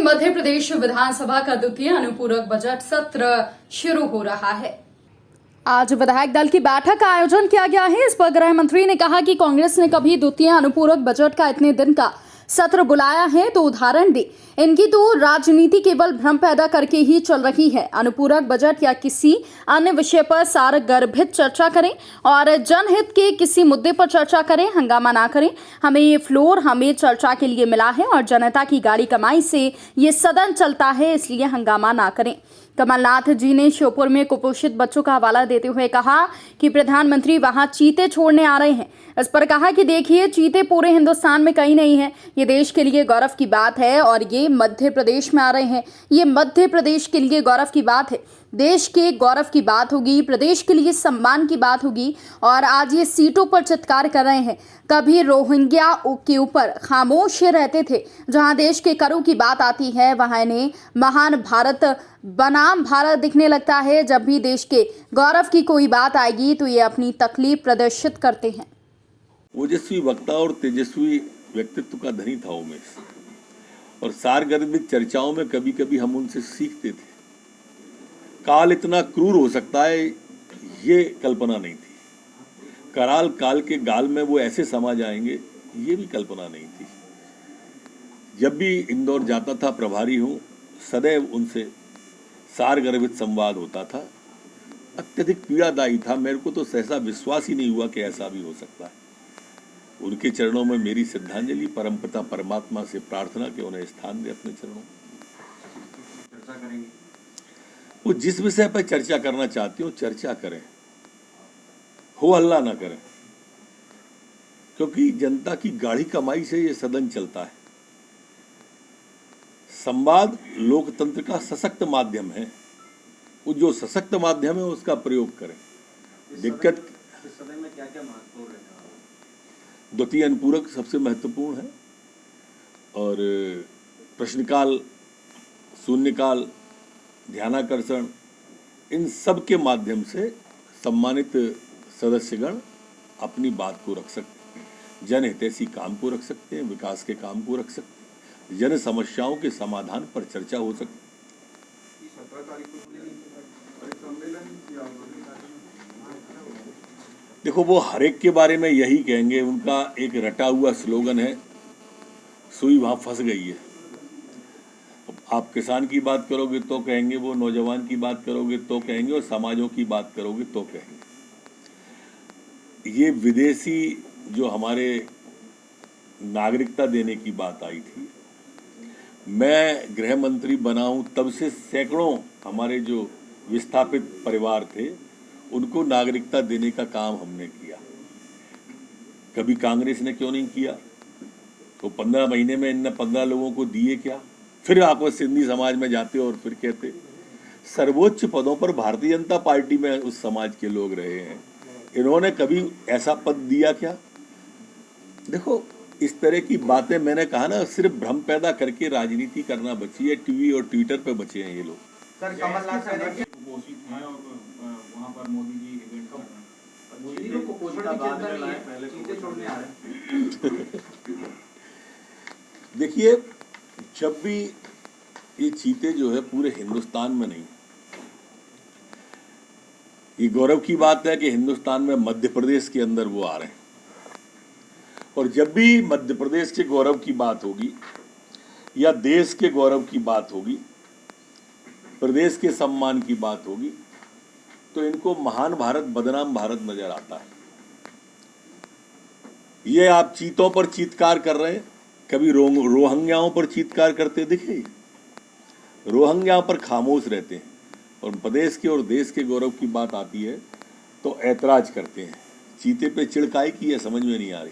मध्य प्रदेश विधानसभा का द्वितीय अनुपूरक बजट सत्र शुरू हो रहा है। आज विधायक दल की बैठक का आयोजन किया गया है। इस पर गृह मंत्री ने कहा कि कांग्रेस ने कभी द्वितीय अनुपूरक बजट का इतने दिन का सत्र बुलाया है तो उदाहरण दे। इनकी तो राजनीति केवल भ्रम पैदा करके ही चल रही है। अनुपूरक बजट या किसी अन्य विषय पर सारगर्भित चर्चा करें और जनहित के किसी मुद्दे पर चर्चा करें, हंगामा ना करें। हमें ये फ्लोर हमें चर्चा के लिए मिला है और जनता की गाड़ी कमाई से ये सदन चलता है, इसलिए हंगामा ना करें। कमलनाथ जी ने श्योपुर में कुपोषित बच्चों का हवाला देते हुए कहा कि प्रधानमंत्री वहां चीते छोड़ने आ रहे हैं। इस पर कहा कि देखिए, चीते पूरे हिंदुस्तान में कहीं नहीं है। ये देश के लिए गौरव की बात है और ये मध्य प्रदेश में आ रहे हैं। ये मध्य प्रदेश के लिए गौरव की बात है। देश के गौरव की बात होगी, प्रदेश के लिए सम्मान की बात होगी। और आज ये सीटों पर चित्कार कर रहे हैं। कभी रोहिंग्या के ऊपर खामोश रहते थे। जहां देश के करों की बात आती है वहां इन्हें महान भारत बनाम भारत दिखने लगता है। जब भी देश के गौरव की कोई बात आएगी तो ये अपनी तकलीफ प्रदर्शित करते हैं। ओजस्वी वक्ता और तेजस्वी व्यक्तित्व का धनी था उमेश, और सारगर्भित चर्चाओं में कभी कभी हम उनसे सीखते थे। काल इतना क्रूर हो सकता है, ये कल्पना नहीं थी। कराल काल के गाल में वो ऐसे समा जाएंगे, ये भी कल्पना नहीं थी। जब भी इंदौर जाता था प्रभारी हूँ, सदैव उनसे सारगर्भित संवाद होता था। अत्यधिक पीड़ादायी था। मेरे को तो सहसा विश्वास ही नहीं हुआ कि ऐसा भी हो सकता है। उनके चरणों में मेरी श्रद्धांजलि। परमपिता परमात्मा से प्रार्थना कि उन्हें स्थान दे अपने चरणों में। चर्चा करेंगे। वो जिस विषय पर चर्चा करना चाहती हो चर्चा करें, हो हल्ला ना करें, क्योंकि जनता की गाढ़ी कमाई से ये सदन चलता है। संवाद लोकतंत्र का सशक्त माध्यम है। वो जो सशक्त माध्यम है उसका प्रयोग करें। दिक्कत इस सदन में क्या क्या महत्वपूर्ण है? द्वितीय अनुपूरक सबसे महत्वपूर्ण है, और प्रश्नकाल, शून्यकाल, ध्यानाकर्षण, इन सब के माध्यम से सम्मानित सदस्यगण अपनी बात को रख सकते हैं, जनहितैषी काम को रख सकते हैं, विकास के काम को रख सकते हैं, जन समस्याओं के समाधान पर चर्चा हो सकती है। 17 तारीख को सम्मेलन देखो, वो हर एक के बारे में यही कहेंगे। उनका एक रटा हुआ स्लोगन है, सुई वहां फंस गई है। आप किसान की बात करोगे तो कहेंगे, वो नौजवान की बात करोगे तो कहेंगे, और समाजों की बात करोगे तो कहेंगे। ये विदेशी जो हमारे नागरिकता देने की बात आई थी, मैं गृह मंत्री बना हूं तब से सैकड़ों हमारे जो विस्थापित परिवार थे उनको नागरिकता देने का काम हमने किया। कभी कांग्रेस ने क्यों नहीं किया? तो 15 महीने में इनने 15 लोगों को दिए क्या? फिर आप सिंधी समाज में जाते और फिर कहते सर्वोच्च पदों पर भारतीय जनता पार्टी में उस समाज के लोग रहे हैं, इन्होंने कभी ऐसा पद दिया क्या? देखो, इस तरह की बातें, मैंने कहा ना, सिर्फ भ्रम पैदा करके राजनीति करना बची है। टीवी और ट्विटर पे बचे हैं ये लोग। सर, कमलनाथ कुपोषित हैं और वहां पर मोदी जी इवेंट कर रहे हैं। मोदी जी कुपोषित पहले चीते छोड़ने आ रहे हैं। देखिए, जब भी ये चीते जो है पूरे हिंदुस्तान में नहीं, ये गौरव की बात है कि हिंदुस्तान में मध्य प्रदेश के अंदर वो आ रहे हैं। और जब भी मध्य प्रदेश के गौरव की बात होगी या देश के गौरव की बात होगी, प्रदेश के सम्मान की बात होगी, तो इनको महान भारत बदनाम भारत नजर आता है। ये आप चीतों पर चीत्कार कर रहे हैं, कभी रोहिंग्याओं पर चीत्कार करते दिखे? रोहिंग्याओं पर खामोश रहते हैं, और प्रदेश के और देश के गौरव की बात आती है तो ऐतराज करते हैं। चीते पे चिड़काई की है, समझ में नहीं आ रही।